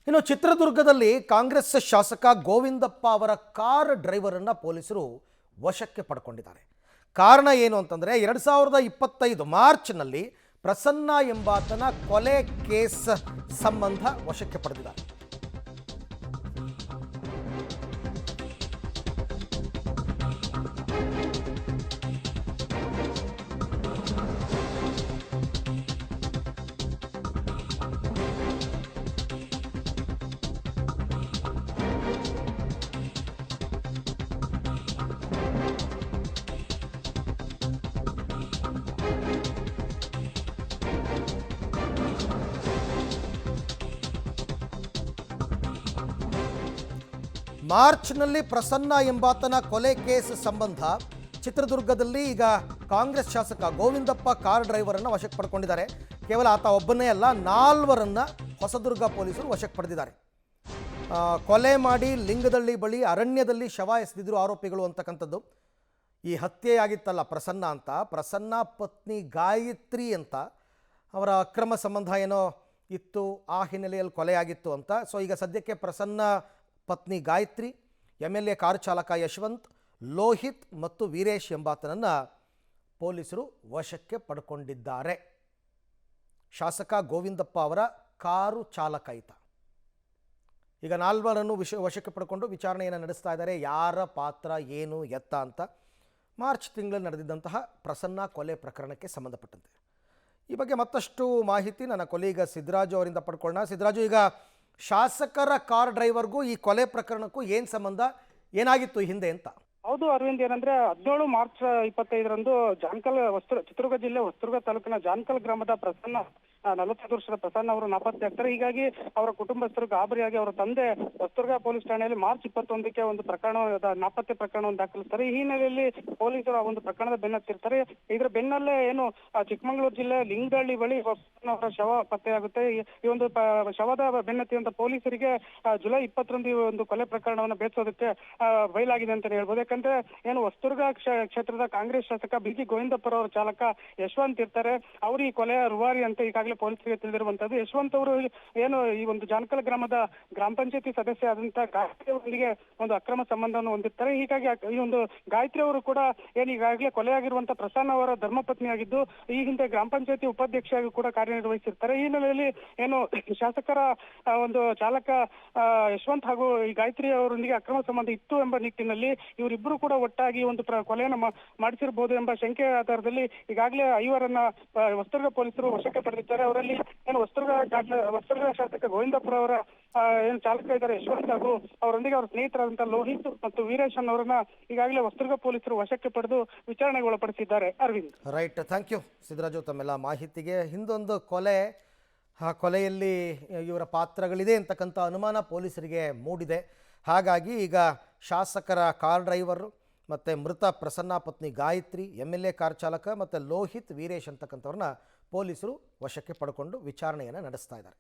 ಇನ್ನು ಚಿತ್ರದುರ್ಗದಲ್ಲಿ ಕಾಂಗ್ರೆಸ್ ಶಾಸಕ ಗೋವಿಂದಪ್ಪ ಅವರ ಕಾರ್ ಡ್ರೈವರನ್ನು ಪೊಲೀಸರು ವಶಕ್ಕೆ ಪಡ್ಕೊಂಡಿದ್ದಾರೆ. ಕಾರಣ ಏನು ಅಂತಂದರೆ 2025 ಮಾರ್ಚ್ನಲ್ಲಿ ಪ್ರಸನ್ನ ಎಂಬಾತನ ಕೊಲೆ ಕೇಸ್ ಸಂಬಂಧ ವಶಕ್ಕೆ ಪಡೆದಿದ್ದಾರೆ. ಮಾರ್ಚ್ನಲ್ಲಿ ಪ್ರಸನ್ನ ಎಂಬಾತನ ಕೊಲೆ ಕೇಸ್ ಸಂಬಂಧ ಚಿತ್ರದುರ್ಗದಲ್ಲಿ ಈಗ ಕಾಂಗ್ರೆಸ್ ಶಾಸಕ ಗೋವಿಂದಪ್ಪ ಕಾರ್ ಡ್ರೈವರನ್ನು ವಶಕ್ಕೆ ಪಡ್ಕೊಂಡಿದ್ದಾರೆ. ಕೇವಲ ಆತ ಒಬ್ಬನೇ ಅಲ್ಲ, 4ರನ್ನು ಹೊಸದುರ್ಗ ಪೊಲೀಸರು ವಶಕ್ಕೆ ಪಡೆದಿದ್ದಾರೆ. ಕೊಲೆ ಮಾಡಿ ಲಿಂಗದಳ್ಳಿ ಬಳಿ ಅರಣ್ಯದಲ್ಲಿ ಶವ ಎಸೆದಿದ್ರು ಆರೋಪಿಗಳು ಅಂತಕ್ಕಂಥದ್ದು. ಈ ಹತ್ಯೆಯಾಗಿತ್ತಲ್ಲ ಪ್ರಸನ್ನ ಪತ್ನಿ ಗಾಯತ್ರಿ ಅಂತ ಅವರ ಅಕ್ರಮ ಸಂಬಂಧ ಏನೋ ಇತ್ತು, ಆ ಹಿನ್ನೆಲೆಯಲ್ಲಿ ಕೊಲೆಯಾಗಿತ್ತು ಅಂತ. ಸೊ ಈಗ ಸದ್ಯಕ್ಕೆ ಪ್ರಸನ್ನ ಪತ್ನಿ ಗಾಯತ್ರಿ, MLA ಕಾರು ಚಾಲಕ ಯಶವಂತ್, ಲೋಹಿತ್ ಮತ್ತು ವೀರೇಶ್ ಎಂಬಾತನನ್ನು ಪೊಲೀಸರು ವಶಕ್ಕೆ ಪಡ್ಕೊಂಡಿದ್ದಾರೆ. ಶಾಸಕ ಗೋವಿಂದಪ್ಪ ಅವರ ಕಾರು ಚಾಲಕ ಈತ. ಈಗ 4ರನ್ನು ವಶಕ್ಕೆ ಪಡ್ಕೊಂಡು ವಿಚಾರಣೆಯನ್ನು ನಡೆಸ್ತಾ ಇದ್ದಾರೆ. ಯಾರ ಪಾತ್ರ ಏನು ಎತ್ತ ಅಂತ ಮಾರ್ಚ್ ತಿಂಗಳಲ್ಲಿ ನಡೆದಿದ್ದಂತಹ ಪ್ರಸನ್ನ ಕೊಲೆ ಪ್ರಕರಣಕ್ಕೆ ಸಂಬಂಧಪಟ್ಟಂತೆ ಈ ಬಗ್ಗೆ ಮತ್ತಷ್ಟು ಮಾಹಿತಿ ನನ್ನ ಕೊಲೀಗ ಸಿದ್ದರಾಜು ಅವರಿಂದ ಪಡ್ಕೊಳ್ಳೋಣ. ಸಿದ್ದರಾಜು, ಈಗ ಶಾಸಕರ ಕಾರ್ ಡ್ರೈವರ್ಗೂ ಈ ಕೊಲೆ ಪ್ರಕರಣಕ್ಕೂ ಏನು ಸಂಬಂಧ, ಏನಾಗಿತ್ತು ಹಿಂದೆ ಅಂತ? ಹೌದು ಅರವಿಂದ್, ಏನಂದ್ರೆ 17 ಮಾರ್ಚ್ 25ರಂದು ಚಿತ್ರದುರ್ಗ ಜಿಲ್ಲೆ ಹೊಸದುರ್ಗ ತಾಲೂಕಿನ ಜಾನ್ಕಲ್ ಗ್ರಾಮದ ಪ್ರಸನ್ನ 45 ವರ್ಷದ ಪ್ರಸನ್ನ ಅವರು ನಾಪತ್ತೆ ಆಗ್ತಾರೆ. ಹೀಗಾಗಿ ಅವರ ಕುಟುಂಬಸ್ಥರು ಗಾಬರಿಯಾಗಿ ಅವರ ತಂದೆ ಹೊಸದುರ್ಗ ಪೊಲೀಸ್ ಠಾಣೆಯಲ್ಲಿ ಮಾರ್ಚ್ 21ಕ್ಕೆ ಒಂದು ನಾಪತ್ತೆ ಪ್ರಕರಣವನ್ನು ದಾಖಲಿಸ್ತಾರೆ. ಈ ಹಿನ್ನೆಲೆಯಲ್ಲಿ ಪೊಲೀಸರು ಆ ಒಂದು ಪ್ರಕರಣದ ಬೆನ್ನತ್ತಿರ್ತಾರೆ. ಇದರ ಬೆನ್ನಲ್ಲೇ ಏನು ಚಿಕ್ಕಮಗಳೂರು ಜಿಲ್ಲೆ ಲಿಂಗದಳ್ಳಿ ಬಳಿ ಅವರ ಶವ ಪತ್ತೆಯಾಗುತ್ತೆ. ಈ ಒಂದು ಶವದ ಬೆನ್ನತ್ತಿದಂತ ಪೊಲೀಸರಿಗೆ ಜುಲೈ 20ರಂದು ಈ ಒಂದು ಕೊಲೆ ಪ್ರಕರಣವನ್ನು ಬೇಸೋದಕ್ಕೆ ಬಯಲಾಗಿದೆ ಅಂತಾನೆ ಹೇಳ್ಬೋದು. ಯಾಕಂದ್ರೆ ಏನು ಹೊಸದುರ್ಗ ಕ್ಷೇತ್ರದ ಕಾಂಗ್ರೆಸ್ ಶಾಸಕ BG ಗೋವಿಂದಪ್ಪರವರ ಚಾಲಕ ಯಶವಂತ್ ಇರ್ತಾರೆ. ಅವರು ಈ ಕೊಲೆಯ ರೂವಾರಿ ಅಂತ ಈಗಾಗಲೇ ಪೊಲೀಸರಿಗೆ ತಿಳಿದಿರುವಂತದ್ದು. ಯಶವಂತ್ ಅವರು ಏನು ಈ ಒಂದು ಜಾನಕಲ್ ಗ್ರಾಮದ ಗ್ರಾಮ ಪಂಚಾಯತಿ ಸದಸ್ಯ ಆದಂತಹ ಗಾಯತ್ರಿ ಅವರೊಂದಿಗೆ ಒಂದು ಅಕ್ರಮ ಸಂಬಂಧವನ್ನು ಹೊಂದಿರ್ತಾರೆ. ಹೀಗಾಗಿ ಈ ಒಂದು ಗಾಯತ್ರಿ ಅವರು ಕೂಡ ಏನು ಈಗಾಗಲೇ ಕೊಲೆಯಾಗಿರುವಂತಹ ಪ್ರಸನ್ನ ಅವರ ಧರ್ಮಪತ್ನಿಯಾಗಿದ್ದು, ಈ ಹಿಂದೆ ಗ್ರಾಮ ಪಂಚಾಯತಿ ಉಪಾಧ್ಯಕ್ಷರಾಗಿ ಕೂಡ ಕಾರ್ಯನಿರ್ವಹಿಸಿರ್ತಾರೆ. ಈ ಹಿನ್ನೆಲೆಯಲ್ಲಿ ಏನು ಶಾಸಕರ ಒಂದು ಚಾಲಕ ಯಶವಂತ್ ಹಾಗೂ ಈ ಗಾಯತ್ರಿ ಅವರೊಂದಿಗೆ ಅಕ್ರಮ ಸಂಬಂಧ ಇತ್ತು ಎಂಬ ನಿಟ್ಟಿನಲ್ಲಿ ಇವರಿಬ್ಬರು ಕೂಡ ಒಟ್ಟಾಗಿ ಒಂದು ಕೊಲೆಯನ್ನು ಮಾಡಿಸಿರಬಹುದು ಎಂಬ ಶಂಕೆ ಆಧಾರದಲ್ಲಿ ಈಗಾಗಲೇ 5ರನ್ನ ಹೊಸದುರ್ಗ ಪೊಲೀಸರು ವಶಕ್ಕೆ ಪಡೆದಿದ್ದಾರೆ. ಅವರಲ್ಲಿ ಏನು ಹೊಸದುರ್ಗ ಶಾಸಕ ಗೋವಿಂದಪ್ಪರವರ ಏನು ಚಾಲಕ ಇದ್ದಾರೆ ಯಶವಂತ್ ಹಾಗೂ ಅವರೊಂದಿಗೆ ಅವರ ಸ್ನೇಹಿತರಾದಂತಹ ಲೋಹಿತ್ ಮತ್ತು ವೀರೇಶ್ ಅವರನ್ನ ಈಗಾಗಲೇ ಹೊಸದುರ್ಗ ಪೊಲೀಸರು ವಶಕ್ಕೆ ಪಡೆದು ವಿಚಾರಣೆಗೆ ಒಳಪಡಿಸಿದ್ದಾರೆ. Arvind, right, thank you Siddaraju ತಮ್ಮೆಲ್ಲ ಮಾಹಿತಿಗೆ. ಹಿಂದೊಂದು ಕೊಲೆ, ಆ ಕೊಲೆಯಲ್ಲಿ ಇವರ ಪಾತ್ರಗಳಿದೆ ಅಂತಕ್ಕಂಥ ಅನುಮಾನ ಪೊಲೀಸರಿಗೆ ಮೂಡಿದೆ. ಹಾಗಾಗಿ ಈಗ ಶಾಸಕರ ಕಾರ್ ಡ್ರೈವರು ಮತ್ತು ಮೃತ ಪ್ರಸನ್ನ ಪತ್ನಿ ಗಾಯತ್ರಿ, MLA ಕಾರ್ ಚಾಲಕ ಮತ್ತು ಲೋಹಿತ್ ವೀರೇಶ್ ಅಂತಕ್ಕಂಥವ್ರನ್ನ ಪೊಲೀಸರು ವಶಕ್ಕೆ ಪಡ್ಕೊಂಡು ವಿಚಾರಣೆಯನ್ನು ನಡೆಸ್ತಾ ಇದ್ದಾರೆ.